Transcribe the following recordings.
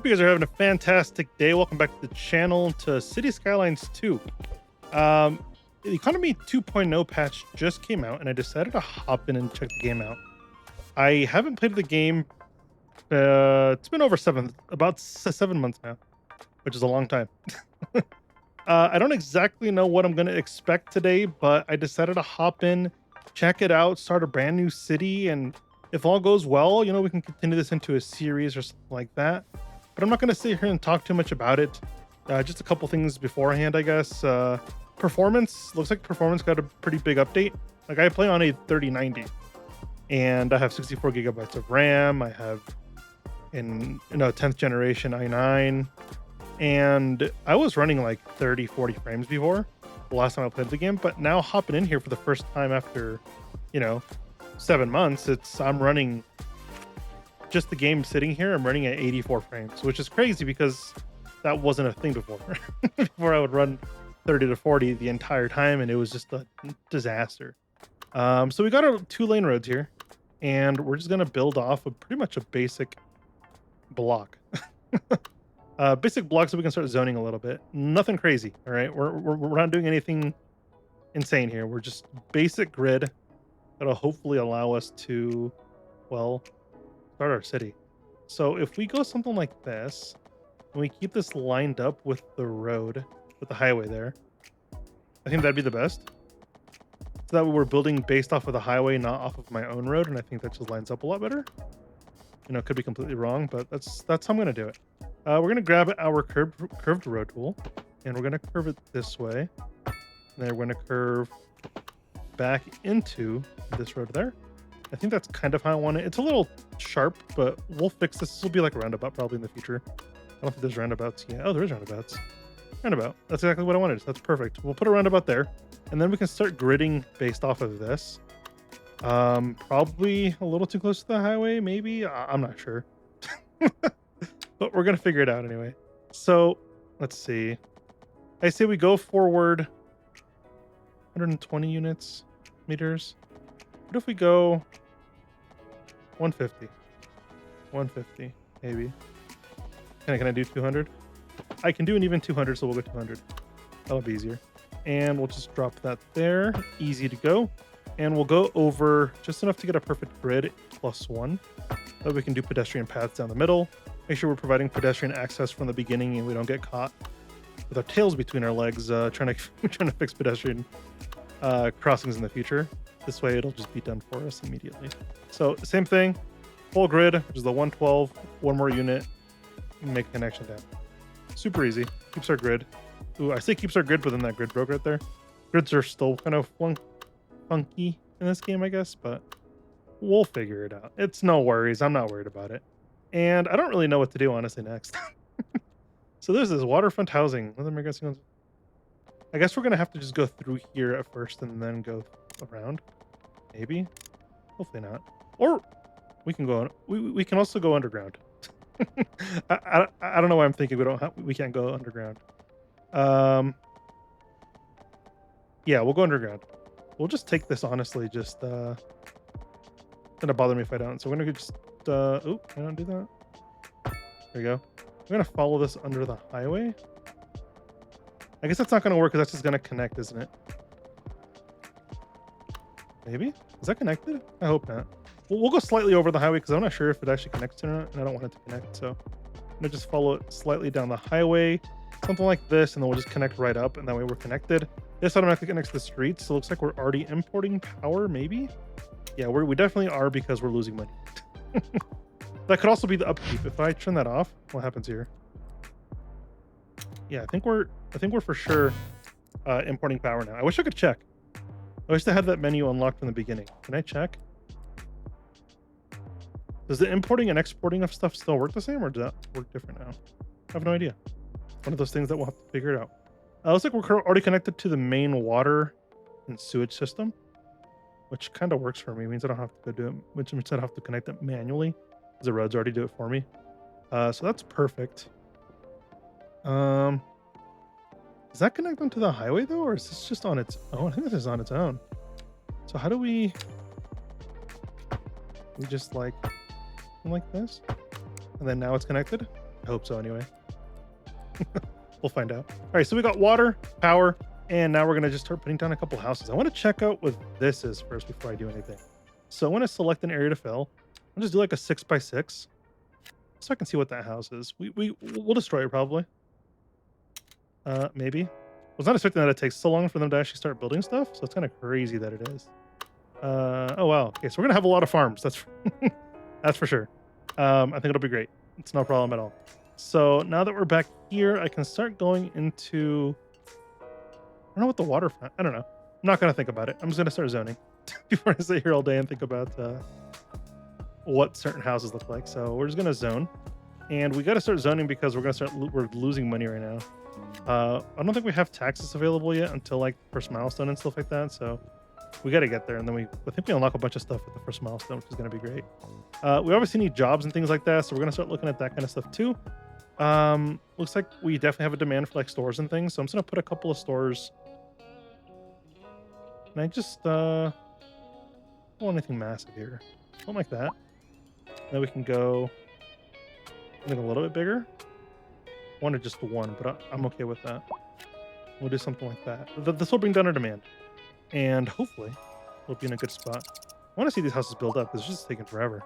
Hope you guys are having a fantastic day. Welcome back to the channel to City Skylines 2. The Economy 2.0 patch just came out, and I decided to hop in and check the game out. I haven't played the game. It's been over about 7 months now, which is a long time. I don't exactly know what I'm going to expect today, but I decided to hop in, check it out, start a brand new city, and if all goes well, we can continue this into a series or something like that. But I'm not going to sit here and talk too much about it. Just a couple things beforehand, I guess. Performance looks like performance got a pretty big update. Like I play on a 3090, and I have 64 gigabytes of RAM. I have 10th generation i9, and I was running like 30-40 frames before the last time I played the game. But now hopping in here for the first time after 7 months, I'm running just the game sitting here. I'm running at 84 frames, which is crazy because that wasn't a thing before. Before I would run 30 to 40 the entire time, and it was just a disaster. So we got our 2-lane roads here, and we're just gonna build off of pretty much a basic block. Basic blocks so we can start zoning a little bit. Nothing crazy. All right, we're not doing anything insane here. We're just basic grid that'll hopefully allow us to, well, start our city. So if we go something like this, and we keep this lined up with the road, with the highway there, I think that'd be the best. So that way we're building based off of the highway, not off of my own road, and I think that just lines up a lot better. Could be completely wrong, but that's how I'm gonna do it. We're gonna grab our curved road tool, and we're gonna curve it this way. And then we're gonna curve back into this road there. I think that's kind of how I want it. It's a little sharp, but we'll fix this. This will be like a roundabout probably in the future. I don't think there's roundabouts yet. Oh, there is roundabouts. Roundabout. That's exactly what I wanted. That's perfect. We'll put a roundabout there, and then we can start gridding based off of this. Probably a little too close to the highway, maybe. I'm not sure. But we're gonna figure it out anyway. So let's see. I say we go forward 120 meters. What if we go 150? 150, maybe. Can I do 200? I can do an even 200, so we'll go 200. That'll be easier. And we'll just drop that there. Easy to go. And we'll go over just enough to get a perfect grid +1. That we can do pedestrian paths down the middle. Make sure we're providing pedestrian access from the beginning and we don't get caught with our tails between our legs trying to fix pedestrian crossings in the future. This way it'll just be done for us immediately. So same thing, full grid, which is the 112, one more unit, make a connection down. Super easy, keeps our grid. Ooh, I say keeps our grid, but then that grid broke right there. Grids are still kind of funky in this game, I guess, but we'll figure it out. It's no worries, I'm not worried about it. And I don't really know what to do, honestly, next. So there's this waterfront housing. I guess we're gonna have to just go through here at first and then go around. Maybe. Hopefully not. Or we can go. We can also go underground. I don't know why I'm thinking we can't go underground. Yeah, we'll go underground. We'll just take this. Honestly, just it's gonna bother me if I don't. So we're gonna just. Oh, can I don't do that? There we go. We're gonna follow this under the highway. I guess that's not gonna work because that's just gonna connect, isn't it? Maybe? Is that connected? I hope not. We'll go slightly over the highway because I'm not sure if it actually connects or not, and I don't want it to connect. So I'm gonna just follow it slightly down the highway, something like this, and then we'll just connect right up, and that way we're connected. This automatically connects to the streets, so it looks like we're already importing power, maybe? Yeah, we definitely are because we're losing money. That could also be the upkeep. If I turn that off, what happens here? Yeah, I think we're for sure importing power now. I wish I could check. I wish I had that menu unlocked from the beginning. Can I check? Does the importing and exporting of stuff still work the same, or does that work different now? I have no idea. One of those things that we'll have to figure it out. Looks like we're already connected to the main water and sewage system, which kind of works for me. It means I don't have to go do it, which means I don't have to connect it manually because the roads already do it for me. So that's perfect. Does that connect onto the highway though, or is this just on its own? I think this is on its own. So how do we just like this, and then now it's connected? I hope so anyway. We'll find out. All right, so we got water, power, and now we're gonna just start putting down a couple houses. I want to check out what this is first before I do anything. So I want to select an area to fill. I'll just do like a 6x6, so I can see what that house is. We'll destroy it probably. Maybe. I was not expecting that it takes so long for them to actually start building stuff, so it's kind of crazy that it is. Oh wow. Okay, so we're gonna have a lot of farms. That's that's for sure. I think it'll be great. It's no problem at all. So now that we're back here, I can start going into. I don't know what the water. I don't know. I'm not gonna think about it. I'm just gonna start zoning before I sit here all day and think about what certain houses look like. So we're just gonna zone, and we got to start zoning because we're losing money right now. I don't think we have taxes available yet until like the first milestone and stuff like that. So we got to get there, and then I think we unlock a bunch of stuff with the first milestone, which is going to be great. We obviously need jobs and things like that, so we're going to start looking at that kind of stuff too. Looks like we definitely have a demand for like stores and things, so I'm just going to put a couple of stores. And I just don't want anything massive here, something like that. Then we can go something a little bit bigger. I wanted just one, but I'm okay with that. We'll do something like that. This will bring down our demand, and hopefully we'll be in a good spot. I want to see these houses build up because it's just taking forever.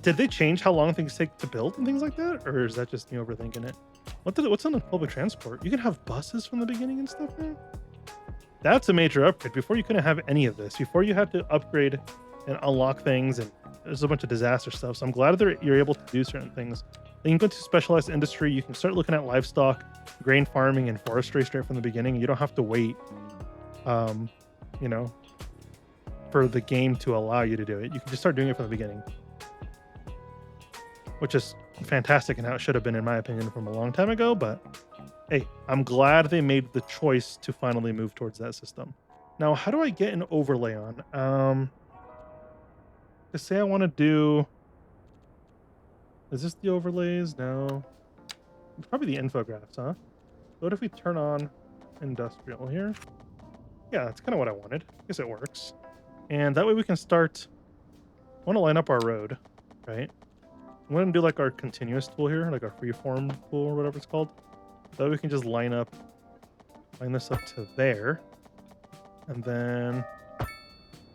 Did they change how long things take to build and things like that, or is that just me overthinking it? What's on the public transport? You can have buses from the beginning and stuff now. That's a major upgrade. Before you couldn't have any of this. Before you had to upgrade and unlock things, and there's a bunch of disaster stuff. So I'm glad that you're able to do certain things. Then you can go to specialized industry. You can start looking at livestock, grain farming, and forestry straight from the beginning. You don't have to wait, you know, for the game to allow you to do it. You can just start doing it from the beginning, which is fantastic and how it should have been, in my opinion, from a long time ago. But hey, I'm glad they made the choice to finally move towards that system. Now, how do I get an overlay on? Just say I want to do. Is this the overlays? No. It's probably the infographics, huh? What if we turn on industrial here? Yeah, that's kind of what I wanted. I guess it works. And that way we can start. I want to line up our road, right? I'm going to do like our continuous tool here, like our freeform tool or whatever it's called. That way we can just line this up to there. And then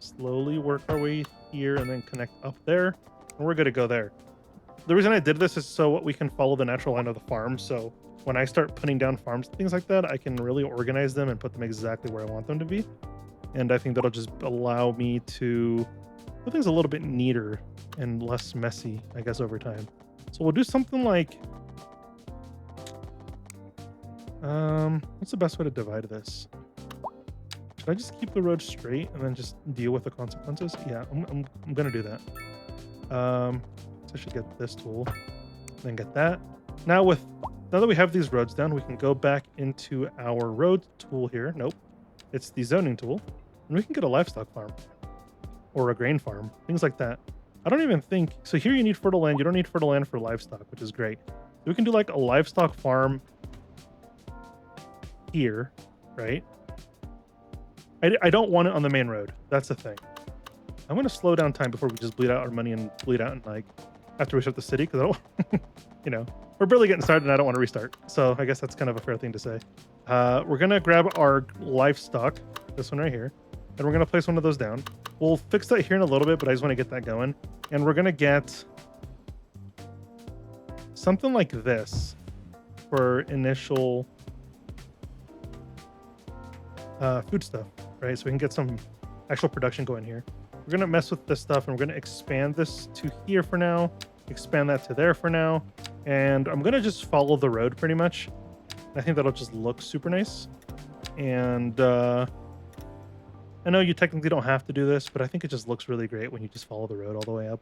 slowly work our way here and then connect up there. And we're good to go there. The reason I did this is so we can follow the natural line of the farm. So when I start putting down farms and things like that, I can really organize them and put them exactly where I want them to be. And I think that'll just allow me to put things a little bit neater and less messy, I guess, over time. So we'll do something like, what's the best way to divide this? Should I just keep the road straight and then just deal with the consequences? Yeah, I'm gonna do that. So I should get this tool, then get that. Now that we have these roads down, we can go back into our road tool here. Nope, it's the zoning tool, and we can get a livestock farm or a grain farm, things like that. I don't even think so. Here you need fertile land. You don't need fertile land for livestock, which is great. We can do like a livestock farm here, right? I don't want it on the main road. That's the thing. I'm going to slow down time before we just bleed out our money and bleed out and like after we start the city, because I don't, you know, we're barely getting started and I don't want to restart. So I guess that's kind of a fair thing to say. We're going to grab our livestock, this one right here, and we're going to place one of those down. We'll fix that here in a little bit, but I just want to get that going. And we're going to get something like this for initial food stuff, right? So we can get some actual production going here. We're going to mess with this stuff and we're going to expand this to here for now, expand that to there for now. And I'm going to just follow the road pretty much. I think that'll just look super nice. And I know you technically don't have to do this, but I think it just looks really great when you just follow the road all the way up.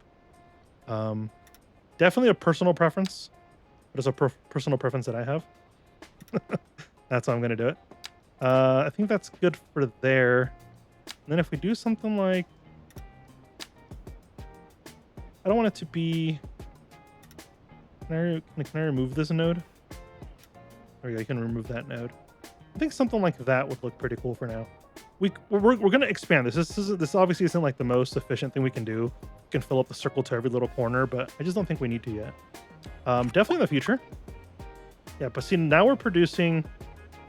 Definitely a personal preference, but it's a personal preference that I have. That's how I'm going to do it. I think that's good for there. And then if we do something like, I don't want it to be, can I remove this node? There we go, you can remove that node. I think something like that would look pretty cool for now. We're going to expand this. This obviously isn't like the most efficient thing we can do. We can fill up the circle to every little corner, but I just don't think we need to yet. Definitely in the future. Yeah, but see, now we're producing,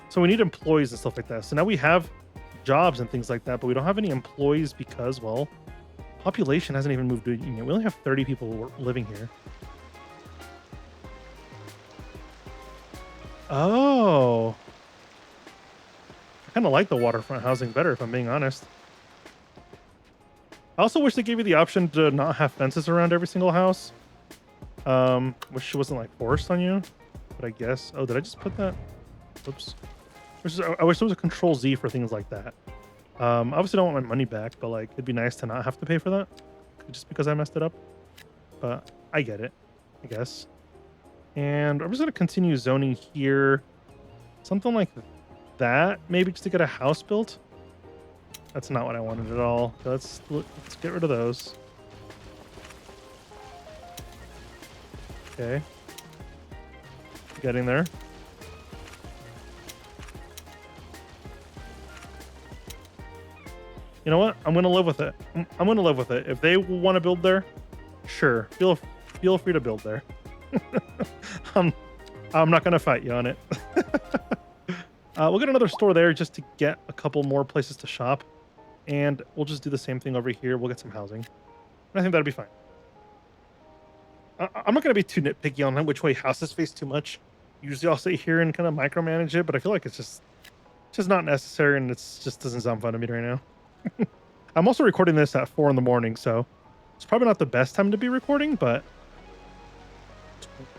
so we need employees and stuff like that. So now we have jobs and things like that, but we don't have any employees because, well, population hasn't even moved. We only have 30 people living here. Oh, I kind of like the waterfront housing better, if I'm being honest. I also wish they gave you the option to not have fences around every single house. Which wasn't like forced on you, but I guess. Oh, did I just put that? Oops. I wish there was a control Z for things like that. Obviously don't want my money back, but like it'd be nice to not have to pay for that just because I messed it up. But I get it, I guess. And I'm just gonna continue zoning here. Something like that, maybe just to get a house built. That's not what I wanted at all. Let's get rid of those. Okay. Getting there. You know what? I'm gonna live with it. I'm gonna live with it. If they want to build there, sure. Feel free to build there. I'm not gonna fight you on it. We'll get another store there just to get a couple more places to shop, and we'll just do the same thing over here. We'll get some housing, and I think that'll be fine. I'm not gonna be too nitpicky on which way houses face too much. Usually, I'll sit here and kind of micromanage it, but I feel like it's just not necessary, and it's just doesn't sound fun to me right now. I'm also recording this at 4 in the morning, so it's probably not the best time to be recording, but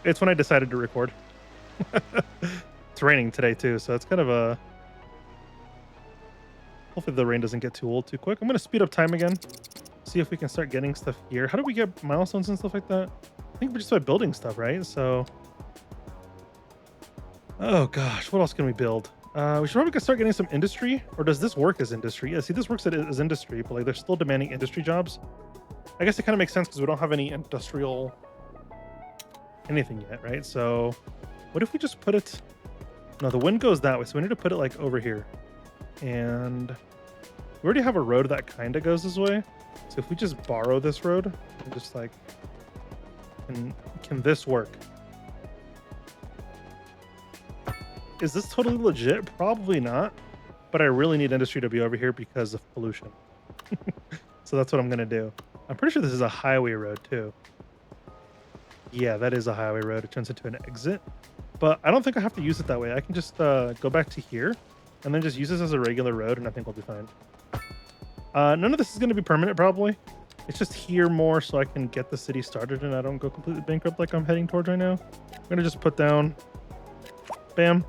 it's when I decided to record. It's raining today too, so it's kind of a... Hopefully the rain doesn't get too old too quick. I'm going to speed up time again, see if we can start getting stuff here. How do we get milestones and stuff like that? I think we're just by building stuff, right? So... Oh gosh, what else can we build? We should probably start getting some industry, or does this work as industry? Yeah, see, this works as industry, but like they're still demanding industry jobs. I guess it kind of makes sense because we don't have any industrial anything yet, right? So what if we just put it... No, the wind goes that way, so we need to put it like over here. And we already have a road that kind of goes this way. So if we just borrow this road and just like... Can this work? Is this totally legit? Probably not, but I really need industry to be over here because of pollution. So that's what I'm gonna do. I'm pretty sure this is a highway road too. Yeah, that is a highway road. It turns into an exit, but I don't think I have to use it that way. I can just go back to here and then just use this as a regular road, and I think we'll be fine. None of this is gonna be permanent probably. It's just here more so I can get the city started and I don't go completely bankrupt like I'm heading towards right now. I'm gonna just put down, bam,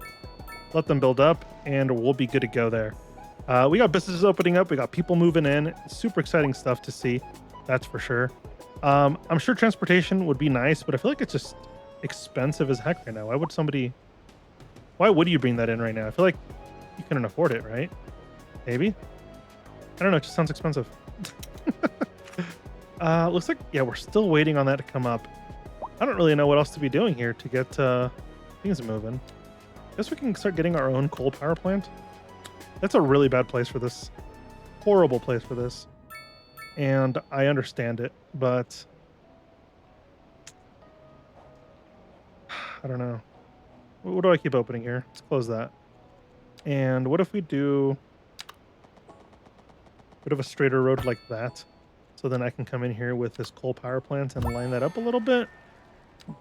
let them build up, and we'll be good to go there. We got businesses opening up. We got people moving in. Super exciting stuff to see. That's for sure. I'm sure transportation would be nice, but I feel like it's just expensive as heck right now. Why would you bring that in right now? I feel like you couldn't afford it, right? Maybe? I don't know. It just sounds expensive. Looks like, yeah, we're still waiting on that to come up. I don't really know what else to be doing here to get things moving. Guess we can start getting our own coal power plant. That's a really bad place for this. Horrible place for this. And I understand it, but I don't know. What do I keep opening here? Let's close that. And what if we do a bit of a straighter road like that? So then I can come in here with this coal power plant and line that up a little bit.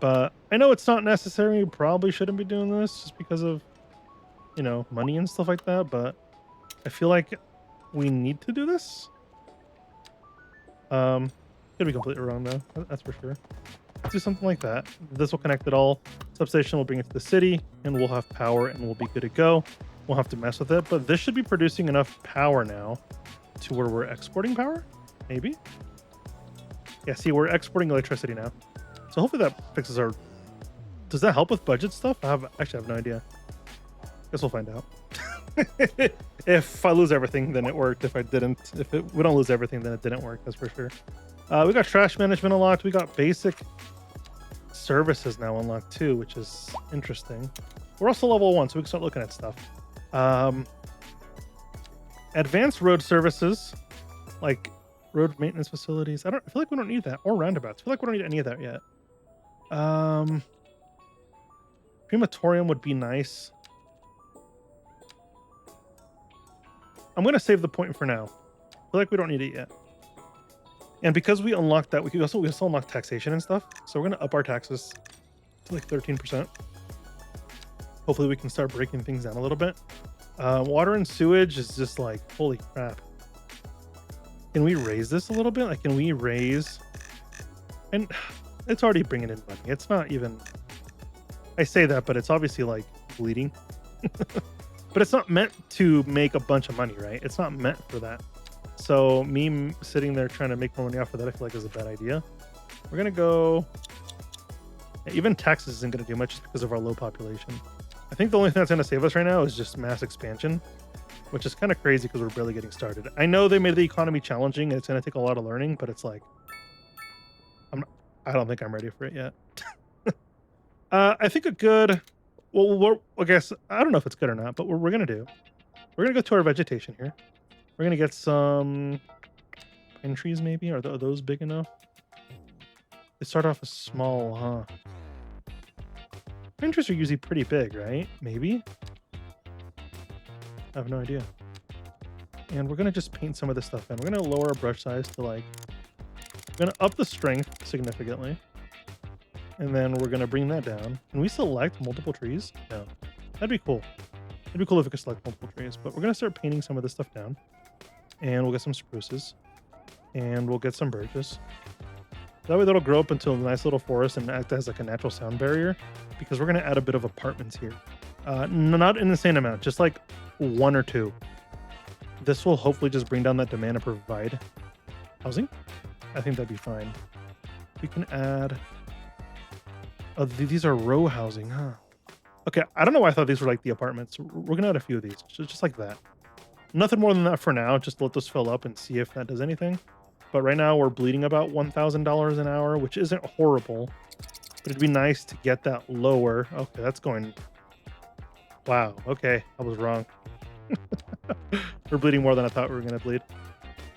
But I know it's not necessary. You probably shouldn't be doing this just because of, you know, money and stuff like that. But I feel like we need to do this. Could be completely wrong though. That's for sure. Let's do something like that. This will connect it all. Substation will bring it to the city, and we'll have power, and we'll be good to go. We'll have to mess with it, but this should be producing enough power now to where we're exporting power. Maybe. Yeah. See, we're exporting electricity now. So hopefully that fixes our... Does that help with budget stuff? Actually have no idea. Guess we'll find out. If I lose everything, then it worked. If I didn't, we don't lose everything, then it didn't work. That's for sure. We got trash management unlocked. We got basic services now unlocked too, which is interesting. We're also level 1, so we can start looking at stuff. Advanced road services, like road maintenance facilities. I feel like we don't need that, or roundabouts. I feel like we don't need any of that yet. Crematorium would be nice. I'm going to save the point for now. I feel like we don't need it yet. And because we unlocked that, we also unlock taxation and stuff. So we're going to up our taxes to like 13%. Hopefully we can start breaking things down a little bit. Water and sewage is just like, holy crap. Can we raise this a little bit? Like, can we raise? And it's already bringing in money. It's not even, I say that, but it's obviously like bleeding. But it's not meant to make a bunch of money, right? It's not meant for that. So me sitting there trying to make more money off of that, I feel like is a bad idea. We're going to go, even taxes isn't going to do much just because of our low population. I think the only thing that's going to save us right now is just mass expansion, which is kind of crazy because we're barely getting started. I know they made the economy challenging and it's going to take a lot of learning, but it's like, I don't think I'm ready for it yet. I think a good, well, I guess, I don't know if it's good or not, but what we're going to do, we're going to go to our vegetation here. We're going to get some pine trees maybe. Are those big enough? They start off as small, huh? Pine trees are usually pretty big, right? Maybe? I have no idea. And we're going to just paint some of this stuff in. We're going to lower our brush size to like, we're going to up the strength significantly. And then we're going to bring that down. Can we select multiple trees? No. That'd be cool. It'd be cool if we could select multiple trees. But we're going to start painting some of this stuff down. And we'll get some spruces. And we'll get some birches. That way that'll grow up into a nice little forest and act as like a natural sound barrier. Because we're going to add a bit of apartments here. Not an insane amount. Just like 1 or 2. This will hopefully just bring down that demand and provide housing. I think that'd be fine. We can add... Oh, these are row housing, huh? Okay, I don't know why I thought these were like the apartments. We're gonna add a few of these, just like that. Nothing more than that for now. Just let this fill up and see if that does anything. But right now we're bleeding about $1,000 an hour, which isn't horrible. But it'd be nice to get that lower. Okay, that's going... Wow, okay, I was wrong. We're bleeding more than I thought we were gonna bleed.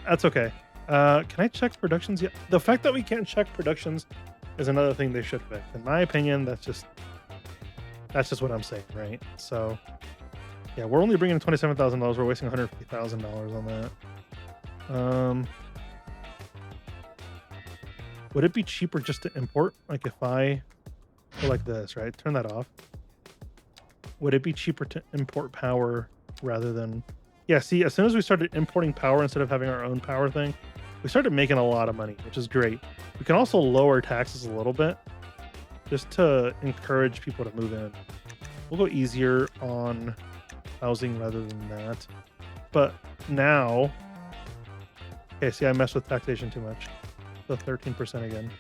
That's okay. Can I check productions yet? The fact that we can't check productions is another thing they should fix. In my opinion, that's just what I'm saying, right? So, yeah, we're only bringing in $27,000. We're wasting $150,000 on that. Would it be cheaper just to import? Like if I go like this, right? Turn that off. Would it be cheaper to import power rather than... Yeah, see, as soon as we started importing power instead of having our own power thing, we started making a lot of money, which is great. We can also lower taxes a little bit just to encourage people to move in. We'll go easier on housing rather than that. But now... Okay, see, I messed with taxation too much. So 13% again.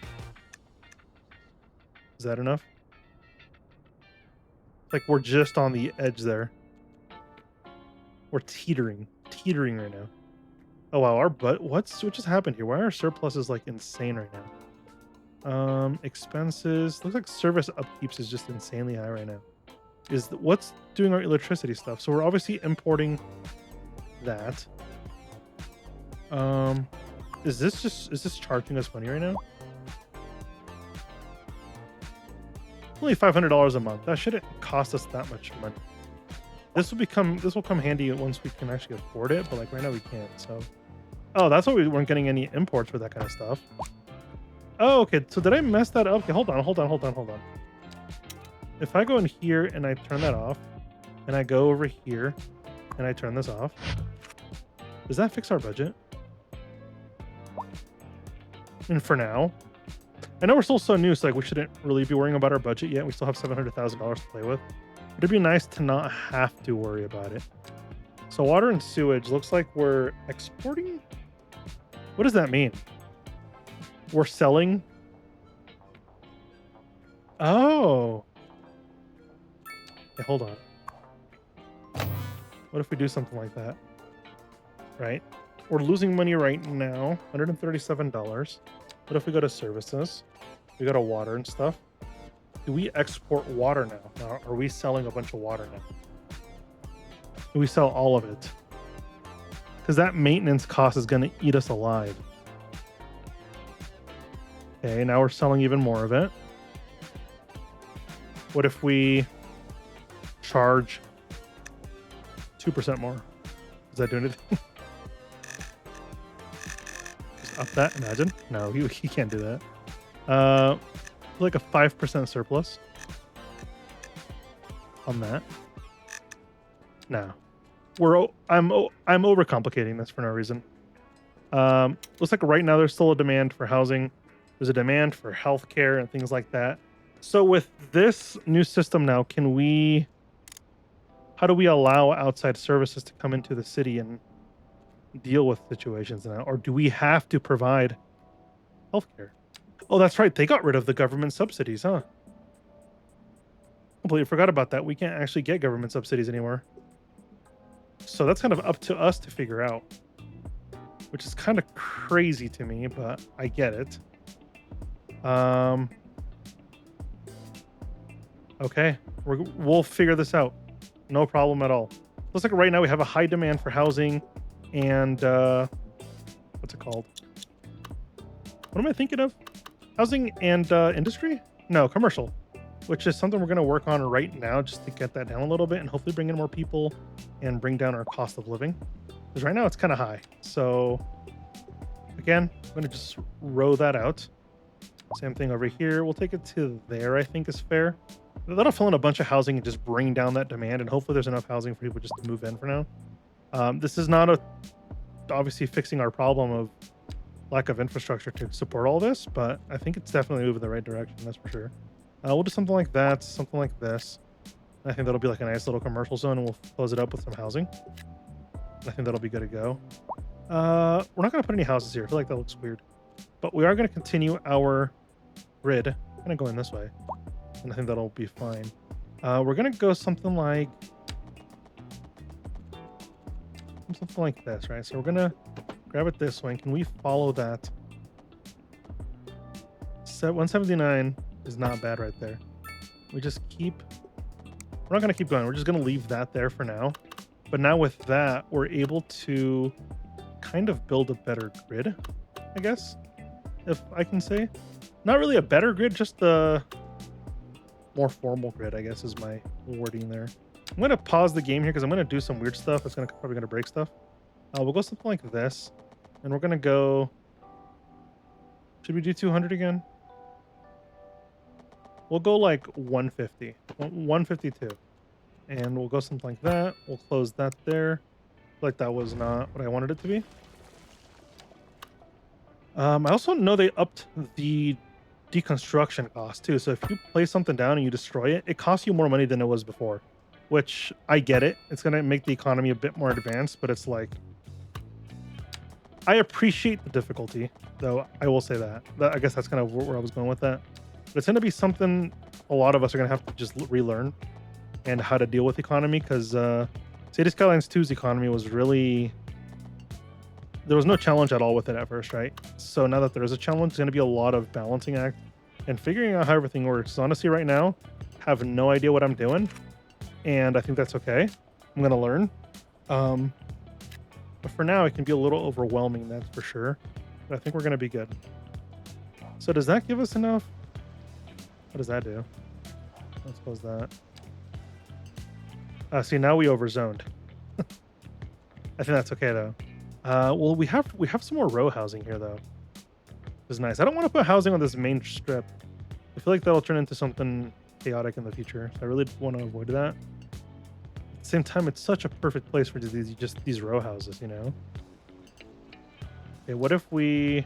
Is that enough? Like, we're just on the edge there. We're teetering right now. Oh wow, what just happened here? Why are our surpluses like insane right now? Expenses. Looks like service upkeeps is just insanely high right now. What's doing our electricity stuff? So we're obviously importing that. Is this charging us money right now? Only $500 a month. That shouldn't cost us that much money. This will come handy once we can actually afford it, but like right now we can't. So, oh, that's why we weren't getting any imports for that kind of stuff. Oh, okay. So did I mess that up? Okay, hold on. If I go in here and I turn that off, and I go over here and I turn this off, does that fix our budget? And for now, I know we're still so new, so like we shouldn't really be worrying about our budget yet. We still have $700,000 to play with. But it'd be nice to not have to worry about it. So water and sewage looks like we're exporting. What does that mean? We're selling. Oh. Okay, hold on. What if we do something like that? Right? We're losing money right now, $137. What if we go to services? We go to water and stuff. Do we export water now? Now, are we selling a bunch of water now? Do we sell all of it? Because that maintenance cost is going to eat us alive. Okay, now we're selling even more of it. What if we charge 2% more. Is that doing it? Just up that, imagine. No, he can't do that. Like a 5% surplus on that. No. I'm overcomplicating this for no reason. Looks like right now there's still a demand for housing. There's a demand for healthcare and things like that. So with this new system now, how do we allow outside services to come into the city and deal with situations now? Or do we have to provide healthcare? Oh, that's right. They got rid of the government subsidies, huh? Completely forgot about that. We can't actually get government subsidies anymore. So that's kind of up to us to figure out, which is kind of crazy to me, but I get it. Okay, we'll figure this out. No problem at all. Looks like right now we have a high demand for housing and what's it called? What am I thinking of? Housing and industry? No, commercial, which is something we're going to work on right now just to get that down a little bit and hopefully bring in more people and bring down our cost of living. Because right now it's kind of high. So again, I'm going to just row that out. Same thing over here. We'll take it to there, I think is fair. That'll fill in a bunch of housing and just bring down that demand. And hopefully there's enough housing for people just to move in for now. This is not obviously fixing our problem of lack of infrastructure to support all this, but I think it's definitely moving in the right direction. That's for sure. We'll do something like that, something like this. I think that'll be like a nice little commercial zone, and we'll close it up with some housing. I think that'll be good to go. We're not going to put any houses here. I feel like that looks weird. But we are going to continue our grid. Kind of going this way. And I think that'll be fine. We're going to go something like this, right? So we're going to grab it this way. And can we follow that? 179 is not bad right there. We just keep... We're not going to keep going. We're just going to leave that there for now. But now with that, we're able to kind of build a better grid, I guess, if I can say. Not really a better grid, just a more formal grid, I guess, is my wording there. I'm going to pause the game here because I'm going to do some weird stuff. It's probably going to break stuff. We'll go something like this. And we're going to go... Should we do 200 again? We'll go like 150. 152. And we'll go something like that. We'll close that there. Like that was not what I wanted it to be. I also know they upped the deconstruction cost too. So if you place something down and you destroy it, it costs you more money than it was before. Which I get it. It's going to make the economy a bit more advanced, but it's like... I appreciate the difficulty, though. I will say that. I guess that's kind of where I was going with that. But it's going to be something a lot of us are going to have to just relearn and how to deal with the economy, because Cities Skylines 2's economy was really... There was no challenge at all with it at first, right? So now that there is a challenge, it's going to be a lot of balancing act and figuring out how everything works. So honestly, right now, I have no idea what I'm doing, and I think that's okay. I'm going to learn. But for now, it can be a little overwhelming, that's for sure. But I think we're going to be good. So does that give us enough? What does that do? Let's close that. See, now we overzoned. I think that's okay, though. Well, we have some more row housing here, though. Which is nice. I don't want to put housing on this main strip. I feel like that'll turn into something chaotic in the future. So I really want to avoid that. At the same time, it's such a perfect place for these row houses, you know? Okay, what if we'll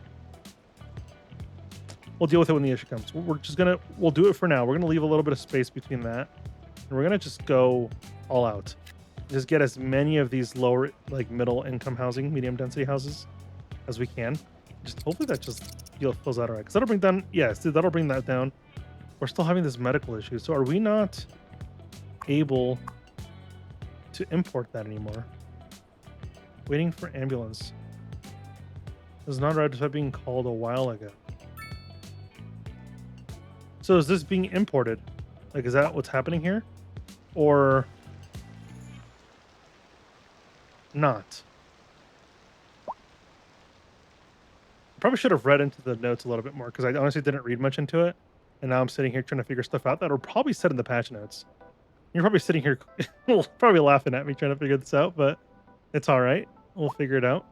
deal with it when the issue comes. We'll do it for now. We're gonna leave a little bit of space between that, and we're gonna just go all out. Just get as many of these lower, like middle income housing, medium density houses as we can. Just hopefully that just fills out all right. Because that'll bring down, yes, that'll bring that down. We're still having this medical issue. So are we not able to import that anymore? Waiting for ambulance. It was not right despite being called a while ago. So is this being imported? Like, is that what's happening here? Or not? Probably should have read into the notes a little bit more, because I honestly didn't read much into it. And now I'm sitting here trying to figure stuff out that were probably said in the patch notes. You're probably sitting here probably laughing at me trying to figure this out, but it's all right. We'll figure it out.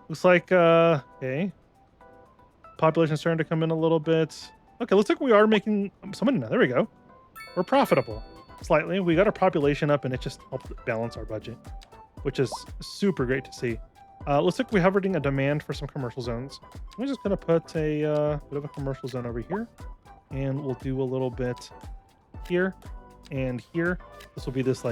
Looks like okay. Population's starting to come in a little bit. Okay, looks like we are making some money now. There we go. We're profitable slightly. We got our population up and it just helped balance our budget, which is super great to see. Looks like we're having a demand for some commercial zones. I'm just gonna put a bit of a commercial zone over here, and we'll do a little bit here and here. This will be this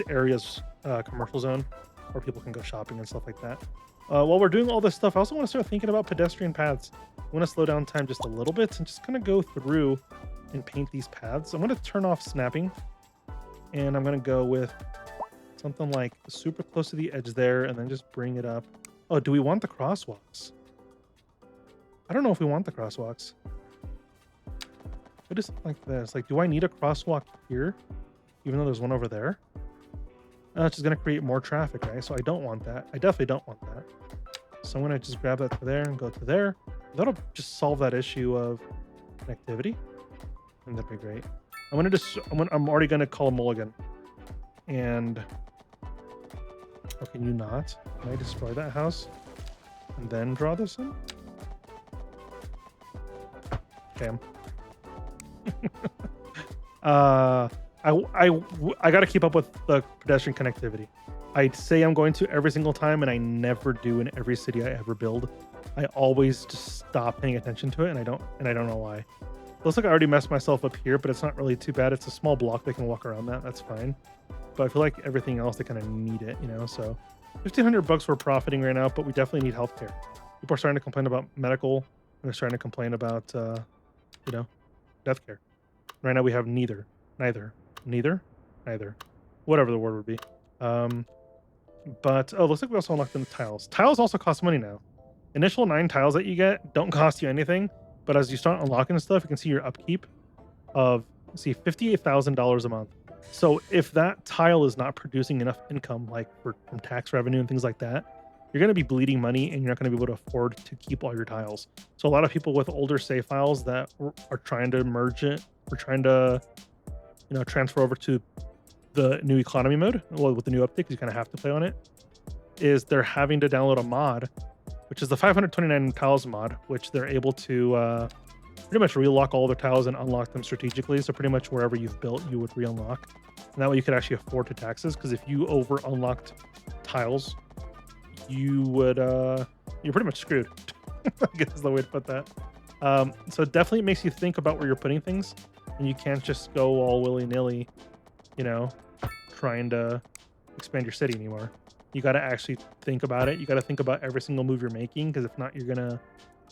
area's commercial zone where people can go shopping and stuff like that. While we're doing all this stuff, I also want to start thinking about pedestrian paths. I want to slow down time just a little bit and just kind of go through and paint these paths. I'm going to turn off snapping, and I'm going to go with something like super close to the edge there, and then just bring it up. Oh, do we want the crosswalks? I don't know if we want the crosswalks. What is something like this? Like, do I need a crosswalk here, even though there's one over there? It's just going to create more traffic, right? So I don't want that. I definitely don't want that. So I'm going to just grab that to there and go to there. That'll just solve that issue of connectivity. And that'd be great. I'm already going to call a mulligan. And oh, can you not? Can I destroy that house and then draw this in? Damn. I got to keep up with the pedestrian connectivity. I say I'm going to every single time, and I never do in every city I ever build. I always just stop paying attention to it, and I don't know why. Looks like I already messed myself up here, but it's not really too bad. It's a small block. They can walk around that. That's fine. But I feel like everything else, they kind of need it, you know? So $1,500 we're profiting right now, but we definitely need healthcare. People are starting to complain about medical, and they're starting to complain about, deathcare. Right now we have neither, whatever the word would be. But looks like we also unlocked the tiles. Tiles also cost money now. Initial 9 tiles that you get don't cost you anything, but as you start unlocking stuff, you can see your upkeep of $58,000 a month. So if that tile is not producing enough income, like from tax revenue and things like that, you're going to be bleeding money, and you're not going to be able to afford to keep all your tiles. So a lot of people with older save files that are trying to merge it, or trying to, transfer over to the new economy mode, well, with the new update, because you kind of have to play on it, is they're having to download a mod, which is the 529 tiles mod, which they're able to pretty much relock all their tiles and unlock them strategically. So pretty much wherever you've built, you would re-unlock. And that way you could actually afford to taxes, because if you over unlocked tiles, you would you're pretty much screwed. I guess is the way to put that. So it definitely makes you think about where you're putting things, and you can't just go all willy-nilly, trying to expand your city anymore. You got to actually think about it. You got to think about every single move you're making, because if not, you're gonna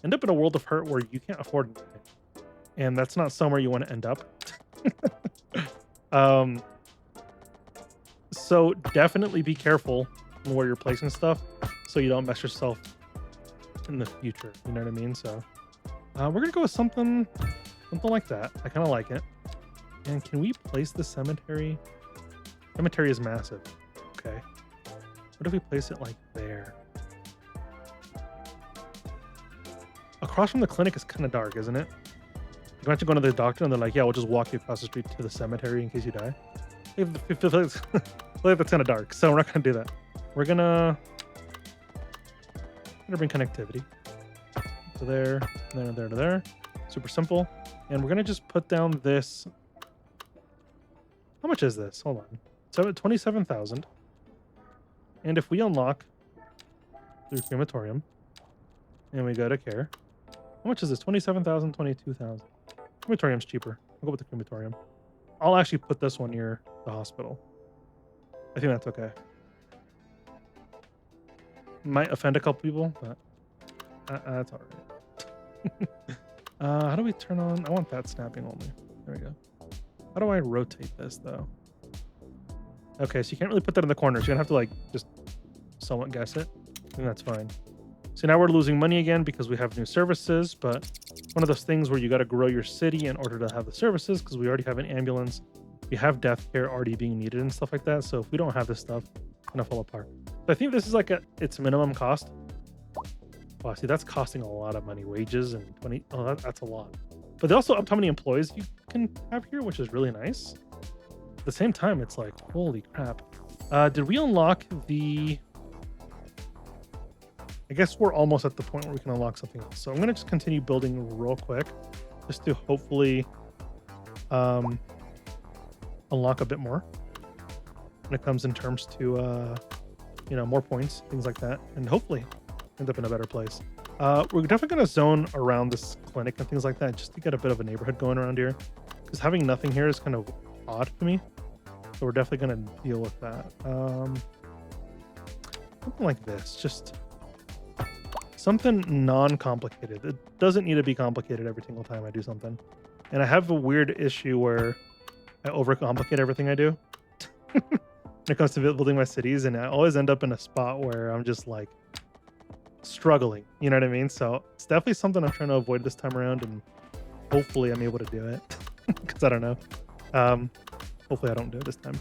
end up in a world of hurt where you can't afford anything, and that's not somewhere you want to end up. So definitely be careful on where you're placing stuff, so you don't mess yourself in the future. You know what I mean? So we're gonna go with something like that. I kind of like it. And can we place the cemetery? Cemetery is massive. Okay. What if we place it like there? Across from the clinic is kind of dark, isn't it? You imagine going to the doctor and they're like, yeah, we'll just walk you across the street to the cemetery in case you die. I feel like that's kind of dark, so we're not going to do that. We're going to bring connectivity to there, and there to there. Super simple. And we're going to just put down this. How much is this? Hold on. 27,000. And if we unlock through crematorium and we go to care, how much is this? 27,000, 22,000. Crematorium's cheaper. I'll go with the crematorium. I'll actually put this one near the hospital. I think that's okay. Might offend a couple people, but that's all right. How do we turn on? I want that snapping only. There we go. How do I rotate this though? Okay, so you can't really put that in the corners. You're gonna have to just somewhat guess it. I think that's fine. So now we're losing money again because we have new services, but one of those things where you got to grow your city in order to have the services, because we already have an ambulance, we have death care already being needed and stuff like that. So if we don't have this stuff, it's gonna fall apart. So I think this is its minimum cost. Wow, see, that's costing a lot of money. Wages and 20. Oh, that's a lot. But they also upped how many employees you can have here, which is really nice. the same time, it's like, holy crap. Did we unlock the... I guess we're almost at the point where we can unlock something else. So I'm going to just continue building real quick just to hopefully unlock a bit more when it comes in terms to, you know, more points, things like that. And hopefully end up in a better place. We're definitely going to zone around this clinic and things like that just to get a bit of a neighborhood going around here. Because having nothing here is kind of odd to me. So we're definitely going to deal with that. Something like this. Just something non-complicated. It doesn't need to be complicated every single time I do something. And I have a weird issue where I overcomplicate everything I do when it comes to building my cities. And I always end up in a spot where I'm just like struggling. You know what I mean? So it's definitely something I'm trying to avoid this time around. And hopefully I'm able to do it. Because I don't know. Hopefully I don't do it this time.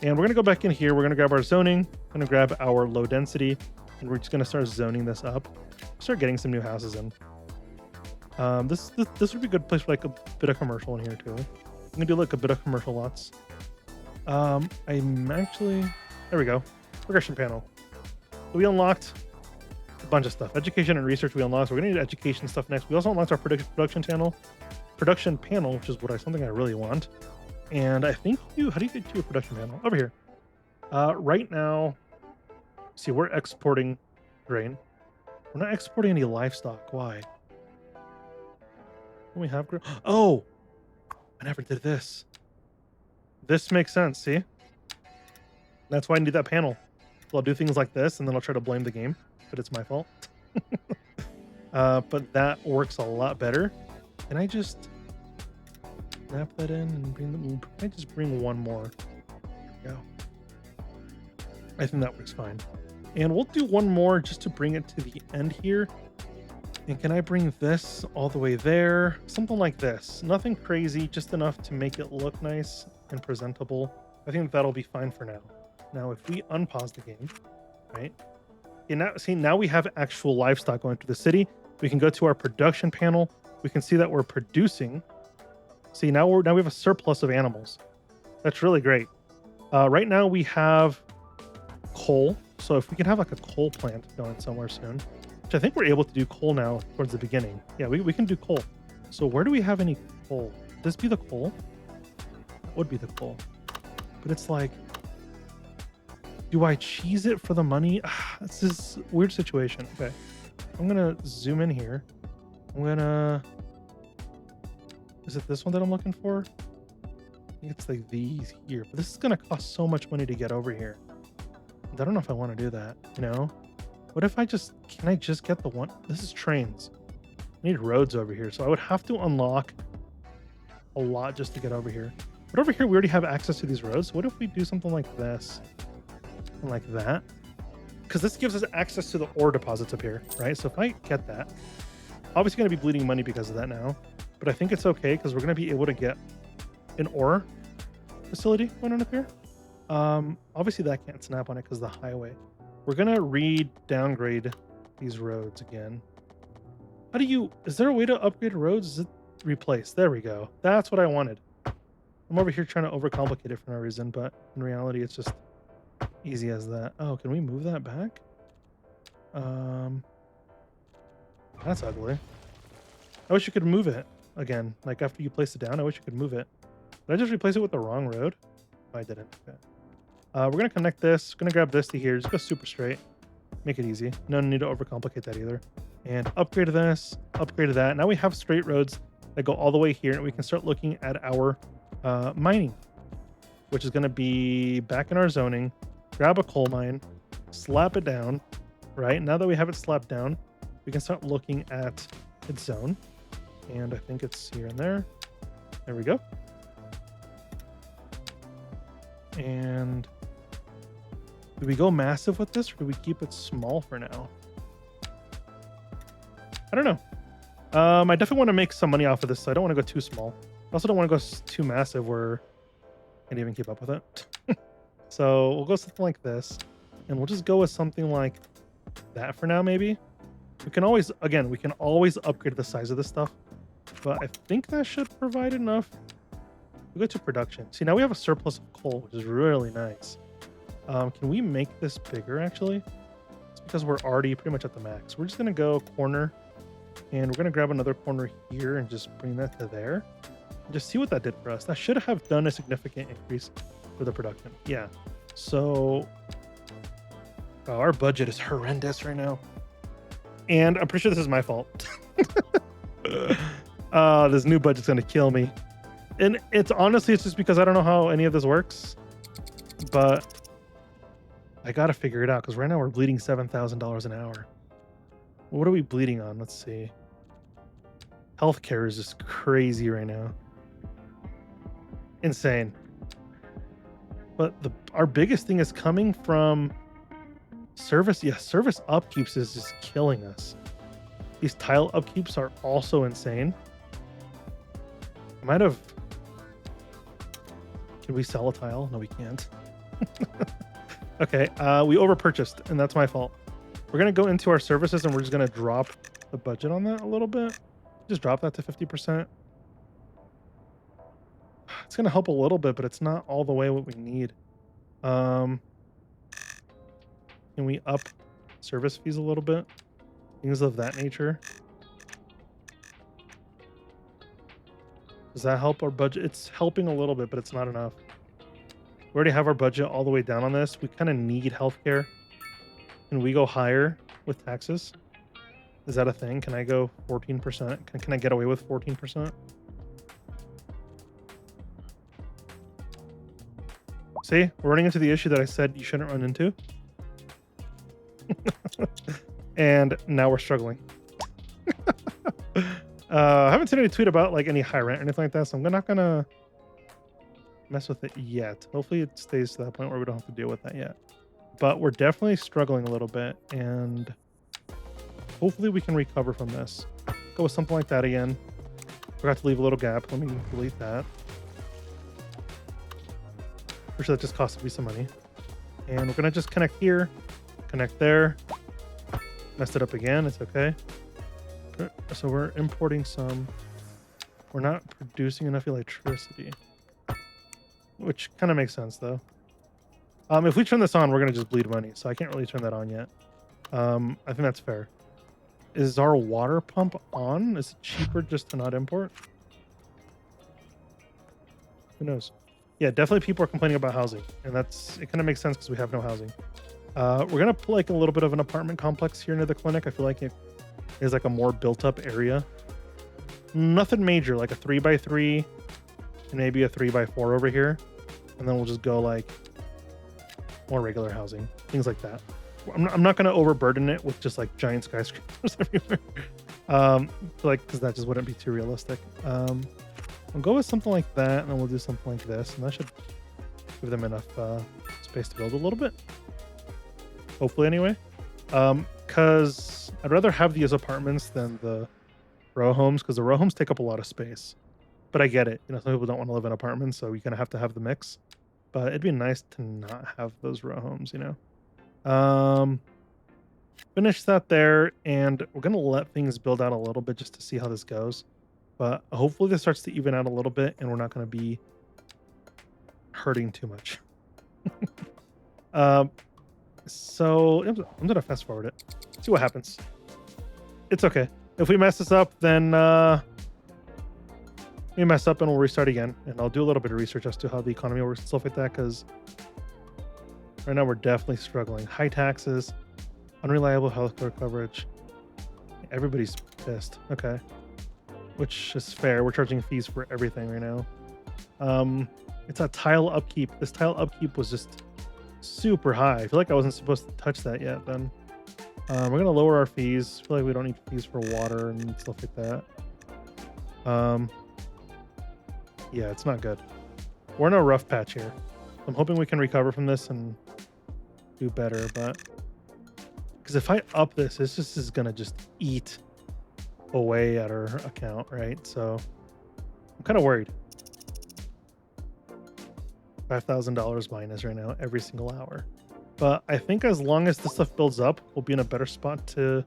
And we're going to go back in here. We're going to grab our zoning. We're going to grab our low density. And we're just going to start zoning this up. Start getting some new houses in. This would be a good place for like a bit of commercial in here too. I'm going to do like a bit of commercial lots. I'm actually... There we go. Progression panel. So we unlocked a bunch of stuff. Education and research we unlocked. So we're going to need education stuff next. We also unlocked our production panel, which is something I really want. And I think how do you get to your production panel? Over here. Right now, see, we're exporting grain. We're not exporting any livestock. Why? Don't we have grain? Oh, I never did this. This makes sense. See, that's why I need that panel. So I'll do things like this, and then I'll try to blame the game, but it's my fault. But that works a lot better. Can I just snap that in and bring them? Can I just bring one more? There we go. I think that works fine. And we'll do one more just to bring it to the end here. And can I bring this all the way there? Something like this. Nothing crazy, just enough to make it look nice and presentable. I think that'll be fine for now. Now, if we unpause the game, right? And now we have actual livestock going through the city. We can go to our production panel. We can see that we're producing. See, now we have a surplus of animals. That's really great. Right now we have coal. So if we can have like a coal plant going somewhere soon, which I think we're able to do coal now towards the beginning. Yeah, we can do coal. So where do we have any coal? Would this be the coal? That would be the coal. But it's like, do I cheese it for the money? It's this weird situation. Okay. I'm going to zoom in here. Is it this one that I'm looking for? I think it's like these here. But this is going to cost so much money to get over here. I don't know if I want to do that, you know? What if can I just get the one? This is trains. I need roads over here. So I would have to unlock a lot just to get over here. But over here, we already have access to these roads. What if we do something like this? And like that? Because this gives us access to the ore deposits up here, right? So if I get that, obviously going to be bleeding money because of that now. But I think it's okay because we're going to be able to get an ore facility going on up here. Obviously that can't snap on it because the highway. We're going to downgrade these roads again. Is there a way to upgrade roads? Is it replace? There we go. That's what I wanted. I'm over here trying to overcomplicate it for no reason, but in reality, it's just easy as that. Oh, can we move that back? That's ugly. I wish you could move it again. Like after you place it down, I wish you could move it. Did I just replace it with the wrong road? Oh, I didn't. Okay. We're going to connect this. We're going to grab this to here. Just go super straight. Make it easy. No need to overcomplicate that either. And upgrade to this, upgrade to that. Now we have straight roads that go all the way here, and we can start looking at our mining, which is going to be back in our zoning. Grab a coal mine, slap it down, right? Now that we have it slapped down, we can start looking at its zone. And I think it's here and there. There we go. And do we go massive with this, or do we keep it small for now? I don't know. I definitely want to make some money off of this, so I don't want to go too small. I also don't want to go too massive where I can't even keep up with it. So we'll go something like this, and we'll just go with something like that for now, maybe. We can always upgrade the size of this stuff, but I think that should provide enough We go to production. See, now we have a surplus of coal, which is really nice. Can we make this bigger, actually? It's because we're already pretty much at the max. We're just going to go corner, and we're going to grab another corner here and just bring that to there. And just see what that did for us. That should have done a significant increase for the production. Yeah. So our budget is horrendous right now. And I'm pretty sure this is my fault. This new budget's going to kill me. And it's just because I don't know how any of this works. But I got to figure it out because right now we're bleeding $7,000 an hour. What are we bleeding on? Let's see. Healthcare is just crazy right now. Insane. But our biggest thing is coming from service. Yeah, service upkeeps is just killing us. These tile upkeeps are also insane. I might have... Can we sell a tile? No, we can't. Okay, we overpurchased, and that's my fault. We're going to go into our services, and we're just going to drop the budget on that a little bit. Just drop that to 50%. It's going to help a little bit, but it's not all the way what we need. Can we up service fees a little bit? Things of that nature. Does that help our budget? It's helping a little bit, but it's not enough. We already have our budget all the way down on this. We kind of need healthcare. Can we go higher with taxes? Is that a thing? Can I go 14%? Can I get away with 14%? See, we're running into the issue that I said you shouldn't run into. And now we're struggling. I haven't seen any tweet about like any high rent or anything like that, so I'm not gonna mess with it yet. Hopefully it stays to that point where we don't have to deal with that yet. But we're definitely struggling a little bit, and hopefully we can recover from this. Go with something like that again. Forgot to leave a little gap. Let me delete that. For sure that just costed me some money. And we're gonna just connect here, connect there. Messed it up again, it's okay. So we're importing some. We're not producing enough electricity. Which kind of makes sense though. If we turn this on, we're gonna just bleed money, so I can't really turn that on yet. I think that's fair. Is our water pump on? Is it cheaper just to not import? Who knows? Yeah, definitely people are complaining about housing, and it kind of makes sense because we have no housing. We're gonna put like a little bit of an apartment complex here near the clinic. I feel like it is like a more built-up area. Nothing major, like a 3x3 and maybe a 3x4 over here, and then we'll just go like more regular housing, things like that. I'm not gonna overburden it with just like giant skyscrapers everywhere, because that just wouldn't be too realistic. We'll go with something like that, and then we'll do something like this, and that should give them enough space to build a little bit. Hopefully, anyway. Because I'd rather have these apartments than the row homes, because the row homes take up a lot of space. But I get it. You know, some people don't want to live in apartments, so you're gonna have to have the mix. But it'd be nice to not have those row homes, you know. Finish that there, and we're gonna let things build out a little bit just to see how this goes. But hopefully this starts to even out a little bit, and we're not gonna be hurting too much. So I'm gonna fast forward it. See what happens. It's okay. If we mess this up, then we mess up and we'll restart again. And I'll do a little bit of research as to how the economy works and stuff like that, because right now we're definitely struggling. High taxes, unreliable healthcare coverage. Everybody's pissed. Okay. Which is fair. We're charging fees for everything right now. It's a tile upkeep. This tile upkeep was just super high. I feel like I wasn't supposed to touch that yet then. We're going to lower our fees. I feel like we don't need fees for water and stuff like that. Yeah, it's not good. We're in a rough patch here. I'm hoping we can recover from this and do better, but because if I up this, this just is going to just eat away at our account, right? So I'm kind of worried. $5,000 minus right now every single hour. But I think as long as this stuff builds up, we'll be in a better spot to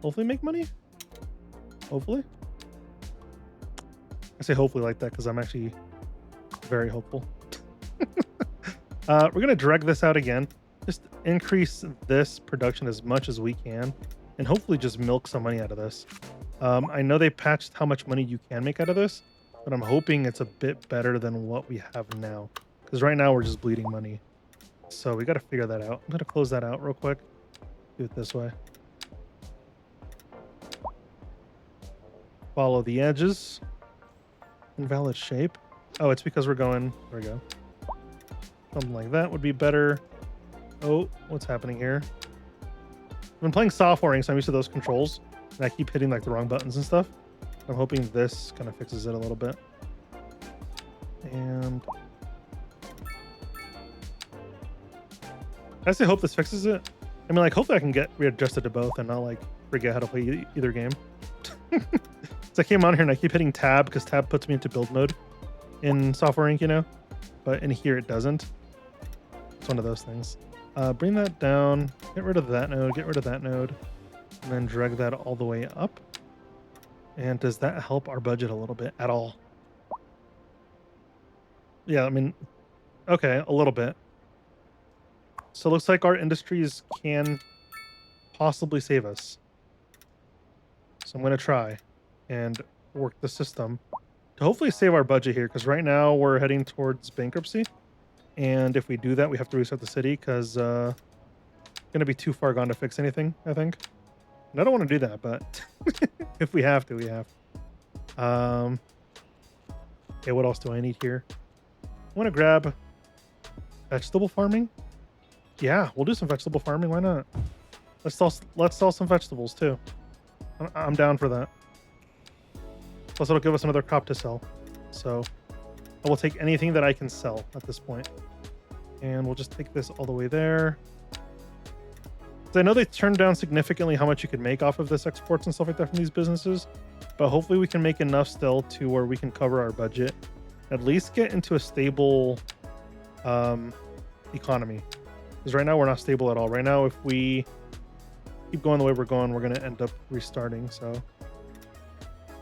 hopefully make money. Hopefully. I say hopefully like that because I'm actually Very hopeful. We're gonna drag this out again. Just increase this production as much as we can, and hopefully just milk some money out of this. I know they patched how much money you can make out of this, but I'm hoping it's a bit better than what we have now. Because right now we're just bleeding money. So we got to figure that out. I'm gonna close that out real quick. Do it this way. Follow the edges. Invalid shape. Oh, it's because we're going. There we go. Something like that would be better. Oh, what's happening here? I've been playing softwaring, so I'm used to those controls, and I keep hitting like the wrong buttons and stuff. I'm hoping this kind of fixes it a little bit. And I actually hope this fixes it. I mean, like, hopefully I can get readjusted to both and not like forget how to play either game. So I came on here and I keep hitting tab because tab puts me into build mode in Software Inc., you know, but in here it doesn't. It's one of those things. Bring that down, get rid of that node, get rid of that node, and then drag that all the way up. And does that help our budget a little bit at all? Yeah, I mean, okay, a little bit. So it looks like our industries can possibly save us. So I'm going to try and work the system to hopefully save our budget here, because right now we're heading towards bankruptcy. And if we do that, we have to restart the city because it's going to be too far gone to fix anything, I think. And I don't want to do that, but if we have to, we have to. Okay, what else do I need here? I want to grab vegetable farming. Yeah, we'll do some vegetable farming. Why not? Let's sell some vegetables too. I'm down for that. Plus, it'll give us another crop to sell. So I will take anything that I can sell at this point. And we'll just take this all the way there. So I know they turned down significantly how much you could make off of this exports and stuff like that from these businesses. But hopefully we can make enough still to where we can cover our budget. At least get into a stable economy. Because right now we're not stable at all. Right now, if we keep going the way we're going, we're going to end up restarting. So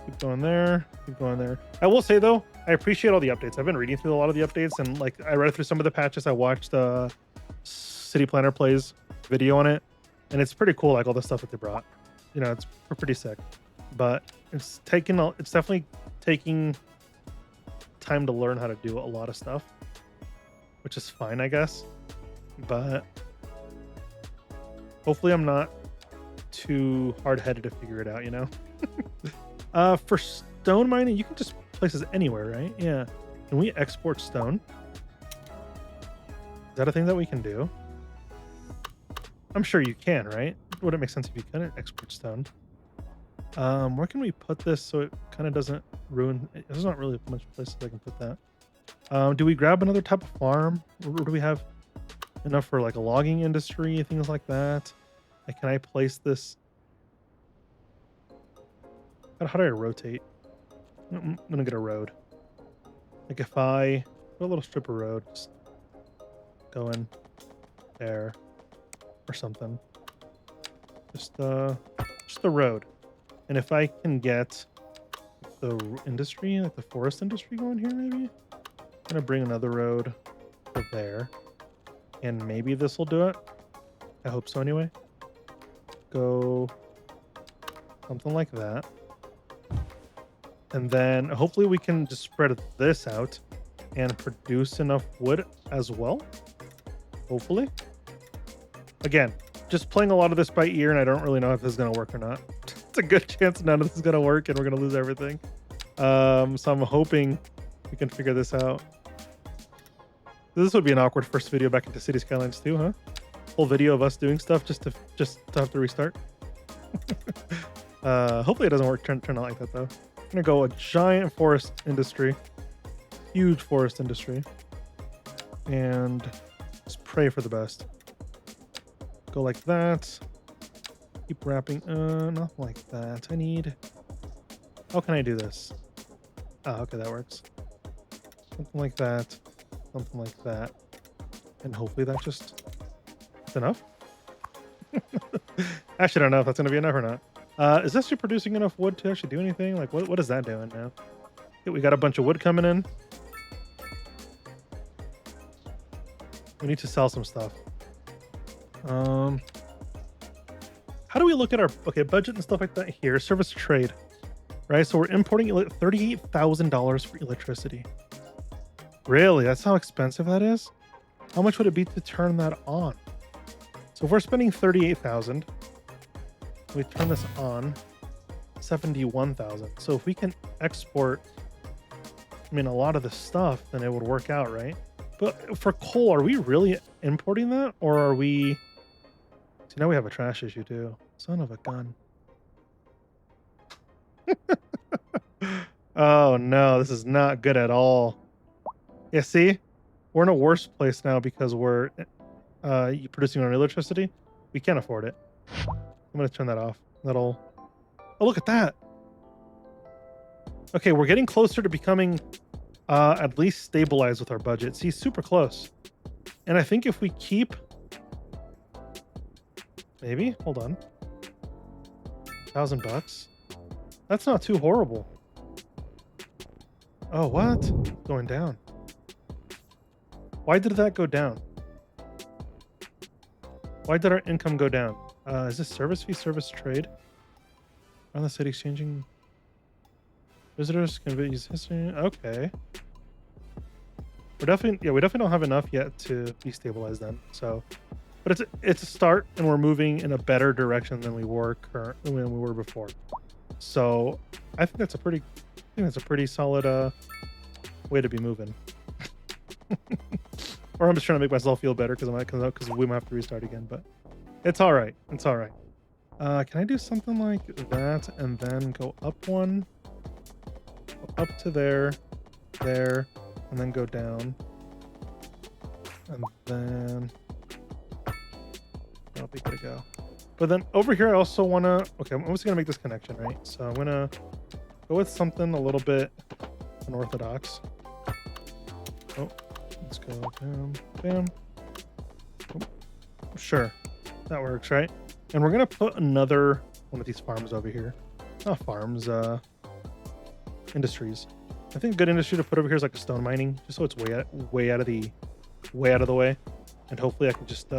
keep going there. Keep going there. I will say, though, I appreciate all the updates. I've been reading through a lot of the updates. And like I read through some of the patches. I watched City Planner Plays video on it. And it's pretty cool, like all the stuff that they brought. You know, it's pretty sick. But it's definitely taking time to learn how to do a lot of stuff. Which is fine, I guess. But hopefully I'm not too hard-headed to figure it out, you know? For stone mining, you can just place this anywhere, right? Yeah. Can we export stone? Is that a thing that we can do? I'm sure you can, right? Would it make sense if you couldn't export stone? Where can we put this so it kind of doesn't ruin... There's not really much places I can put that. Do we grab another type of farm? Or do we have enough for like a logging industry, things like that? Like, can I place this? How do I rotate? I'm gonna get a road. Like if I put a little strip of road, just go in there or something. Just the road. And if I can get the industry, like the forest industry going here, maybe? I'm gonna bring another road to there. And maybe this will do it. I hope so anyway. Go something like that. And then hopefully we can just spread this out and produce enough wood as well. Hopefully. Again, just playing a lot of this by ear, and I don't really know if this is going to work or not. It's a good chance none of this is going to work and we're going to lose everything. So I'm hoping we can figure this out. This would be an awkward first video back into City Skylines 2, huh? Whole video of us doing stuff just to have to restart. Hopefully it doesn't work turn out like that though. I'm gonna go a giant forest industry, huge forest industry, and just pray for the best. Go like that. Keep wrapping. Not like that. I need. How can I do this? Ah, okay, that works. Something like that. Something like that. And hopefully that just... That's enough? Actually, I don't know if that's going to be enough or not. Is this actually producing enough wood to actually do anything? Like, what is that doing now? Okay, we got a bunch of wood coming in. We need to sell some stuff. How do we look at our budget and stuff like that here? Service trade, right? So we're importing $38,000 for electricity. Really? That's how expensive that is? How much would it be to turn that on? So if we're spending 38,000, we turn this on, 71,000. So if we can export, I mean, a lot of the stuff, then it would work out, right? But for coal, are we really importing that, or are we? See, now we have a trash issue too. Son of a gun. Oh no, this is not good at all. Yeah, see, we're in a worse place now because we're producing our own electricity. We can't afford it. I'm gonna turn that off. That'll. Oh, look at that. Okay, we're getting closer to becoming at least stabilized with our budget. See, super close. And I think if we keep, maybe, hold on, $1,000. That's not too horrible. Oh, what? Going down. Why did that go down? Why did our income go down? Is this service fee, service trade? Around the city exchanging visitors can use history. Okay. We definitely don't have enough yet to be stabilized then. So, but it's a start, and we're moving in a better direction than we were before. So, I think that's a pretty solid way to be moving. Or I'm just trying to make myself feel better because we might have to restart again. But it's all right. It's all right. Can I do something like that and then go up one, go up to there, and then go down, and then that'll be good to go. But then over here, I also want to. Okay, I'm also gonna make this connection, right? So I'm gonna go with something a little bit unorthodox. Oh, let's go down, bam. Oh, sure, that works, right? And we're gonna put another one of these farms over here. Not farms, industries. I think a good industry to put over here is like a stone mining, just so it's way out of the way, and hopefully I can just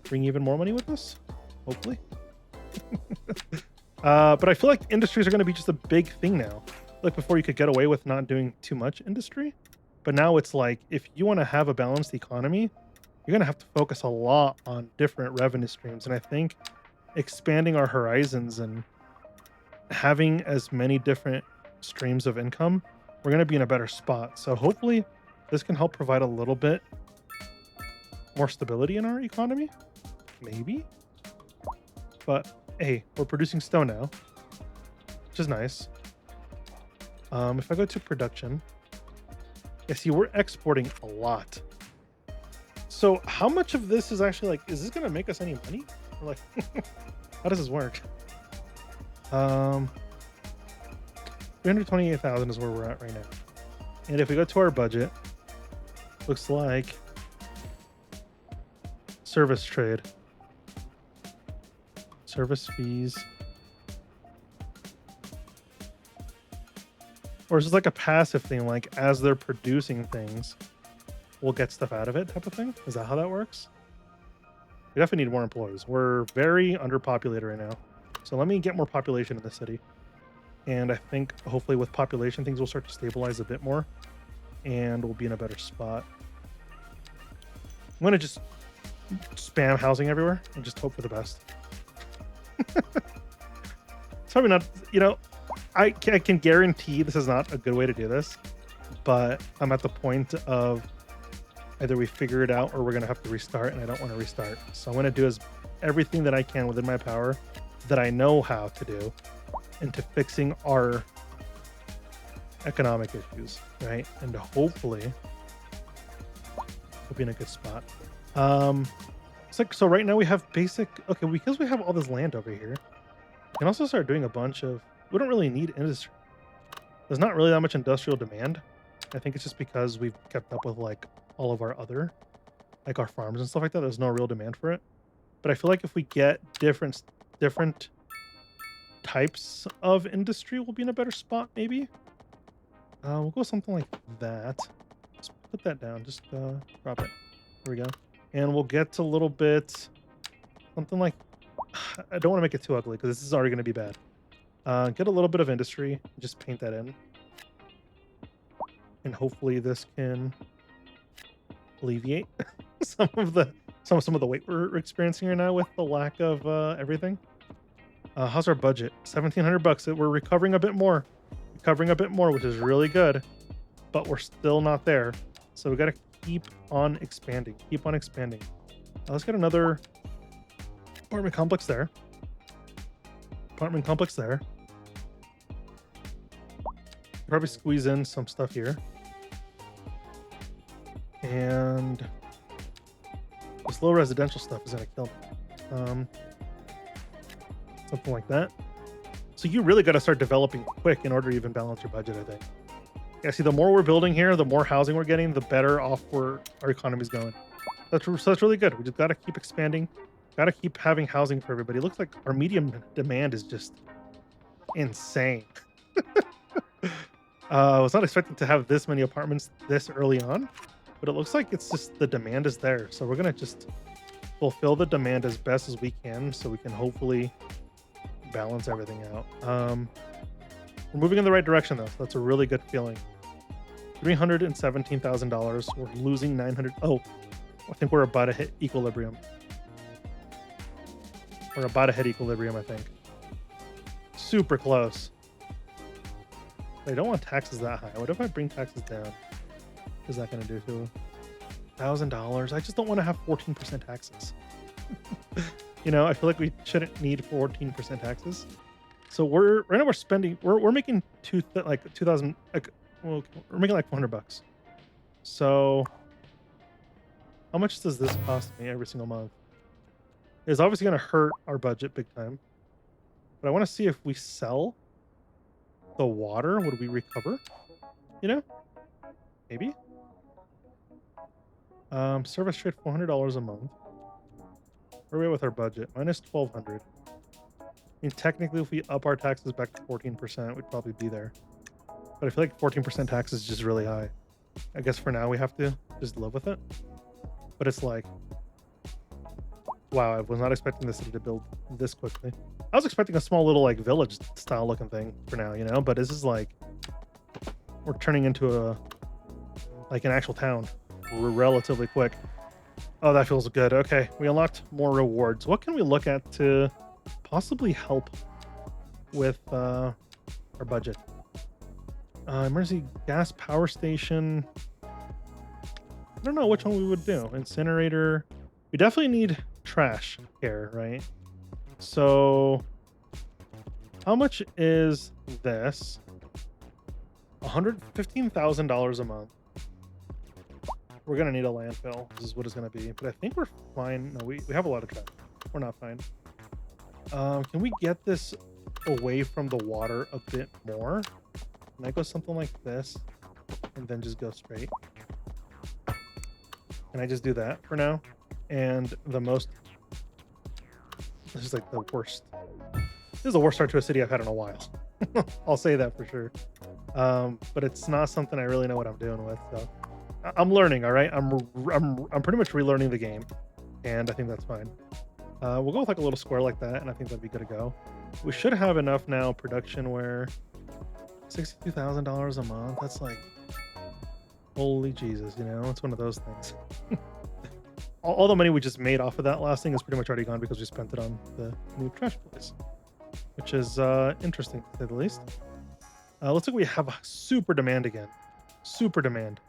bring even more money with this. Hopefully. But I feel like industries are going to be just a big thing now. Like before, you could get away with not doing too much industry, but now it's like if you want to have a balanced economy, you're going to have to focus a lot on different revenue streams. And I think expanding our horizons and having as many different streams of income, we're going to be in a better spot. So hopefully this can help provide a little bit more stability in our economy, maybe. But hey, we're producing stone now, which is nice. If I go to production, yeah, see, we're exporting a lot. So how much of this is actually like, is this going to make us any money? Or like, how does this work? 328,000 is where we're at right now. And if we go to our budget, looks like service trade, service fees, or is this like a passive thing, like as they're producing things, we'll get stuff out of it type of thing? Is that how that works? We definitely need more employees. We're very underpopulated right now. So let me get more population in the city. And I think hopefully with population, things will start to stabilize a bit more and we'll be in a better spot. I'm going to just spam housing everywhere and just hope for the best. It's probably not, I can guarantee this is not a good way to do this, but I'm at the point of either we figure it out or we're going to have to restart, and I don't want to restart. So I'm going to do everything that I can within my power that I know how to do into fixing our economic issues, right? And hopefully we'll be in a good spot. It's like, so right now we have because we have all this land over here, we can also start doing a bunch of, we don't really need industry. There's not really that much industrial demand. I think it's just because we've kept up with like all of our other, like our farms and stuff like that. There's no real demand for it. But I feel like if we get different types of industry, we'll be in a better spot maybe. We'll go something like that. Let's put that down, just drop it. There we go. And we'll get a little bit something like I don't want to make it too ugly because this is already going to be bad. Get a little bit of industry, just paint that in, and hopefully this can alleviate some of the weight we're experiencing here now with the lack of everything. How's our budget? 1,700 bucks. We're recovering a bit more, which is really good, but we're still not there. So we got to keep on expanding. Let's get another apartment complex there. Probably squeeze in some stuff here. And this low residential stuff is gonna kill me. Something like that. So you really got to start developing quick in order to even balance your budget, I think. Yeah, see, the more we're building here, the more housing we're getting, the better off our economy's going. So that's really good. We just got to keep expanding. Got to keep having housing for everybody. It looks like our medium demand is just insane. I was not expecting to have this many apartments this early on, but it looks like it's just the demand is there. So we're going to just fulfill the demand as best as we can so we can hopefully balance everything out. We're moving in the right direction though, so that's a really good feeling. $317,000. We're losing 900. Oh, I think we're about to hit equilibrium. I think. Super close. I don't want taxes that high. What if I bring taxes down? What is that going to do to $1,000? I just don't want to have 14% taxes. You know, I feel like we shouldn't need 14% taxes. So right now we're spending, we're making 2,000, well, we're making like 400 bucks. So how much does this cost me every single month? It's obviously going to hurt our budget big time. But I want to see if we sell the water, would we recover? You know, maybe. Service trade $400 a month. Where are we at with our budget? Minus 1,200. I mean, technically, if we up our taxes back to 14%, we'd probably be there. But I feel like 14% tax is just really high. I guess for now we have to just live with it. But it's like, wow, I was not expecting the city to build this quickly. I was expecting a small little like village style looking thing for now, you know, but this is like, we're turning into an actual town relatively quick. Oh, that feels good. Okay, we unlocked more rewards. What can we look at to possibly help with our budget? Emergency gas power station. I don't know which one we would do. Incinerator. We definitely need trash care, right? So how much is this? $115,000 a month. We're gonna need a landfill. This is what it's gonna be. But I think we're fine. No, we have a lot of trash. We're not fine. Can we get this away from the water a bit more? Can I go something like this and then just go straight? Can I just do that for now? And the most, this is like the worst. This is the worst start to a city I've had in a while. I'll say that for sure. But it's not something I really know what I'm doing with. So I'm learning. All right. I'm pretty much relearning the game, and I think that's fine. We'll go with like a little square like that, and I think that'd be good to go. We should have enough now production where $62,000 a month. That's like, holy Jesus, you know, it's one of those things. All the money we just made off of that last thing is pretty much already gone because we spent it on the new trash place, which is interesting to say the least. Looks like we have a super demand again. Super demand.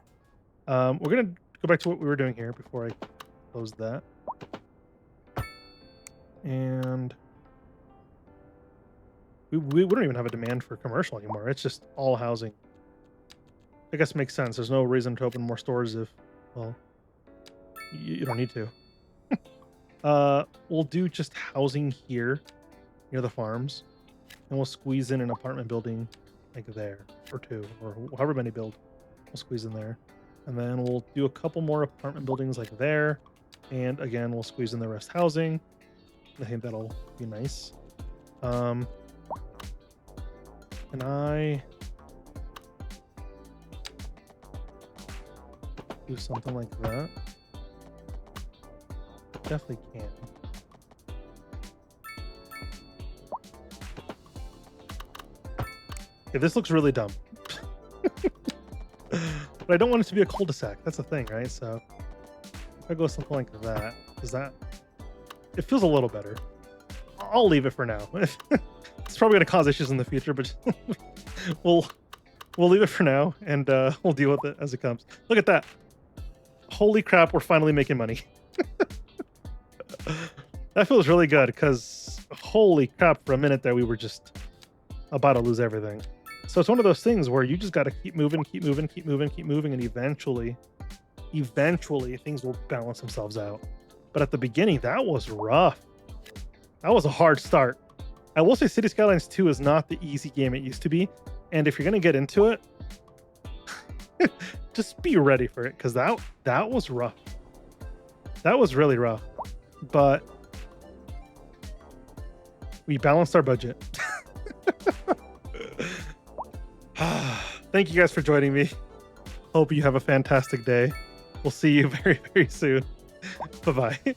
We're gonna go back to what we were doing here before I close that. And we don't even have a demand for commercial anymore. It's just all housing. I guess it makes sense. There's no reason to open more stores if, well, you don't need to. We'll do just housing here near the farms, and we'll squeeze in an apartment building like there or two, or however many build. We'll squeeze in there, and then we'll do a couple more apartment buildings like there, and again we'll squeeze in the rest housing. I think that'll be nice. Can I do something like that? definitely can. Okay, this looks really dumb. But I don't want it to be a cul-de-sac. That's the thing, right? So if I go something like that, is that... It feels a little better. I'll leave it for now. It's probably going to cause issues in the future, but we'll leave it for now, and we'll deal with it as it comes. Look at that. Holy crap, we're finally making money. That feels really good, because holy crap, for a minute there, we were just about to lose everything. So it's one of those things where you just got to keep moving, and eventually things will balance themselves out. But at the beginning, that was rough. That was a hard start. I will say City Skylines 2 is not the easy game it used to be. And if you're going to get into it, just be ready for it, because that was rough. That was really rough. But we balanced our budget. Thank you guys for joining me. Hope you have a fantastic day. We'll see you very, very soon. Bye-bye.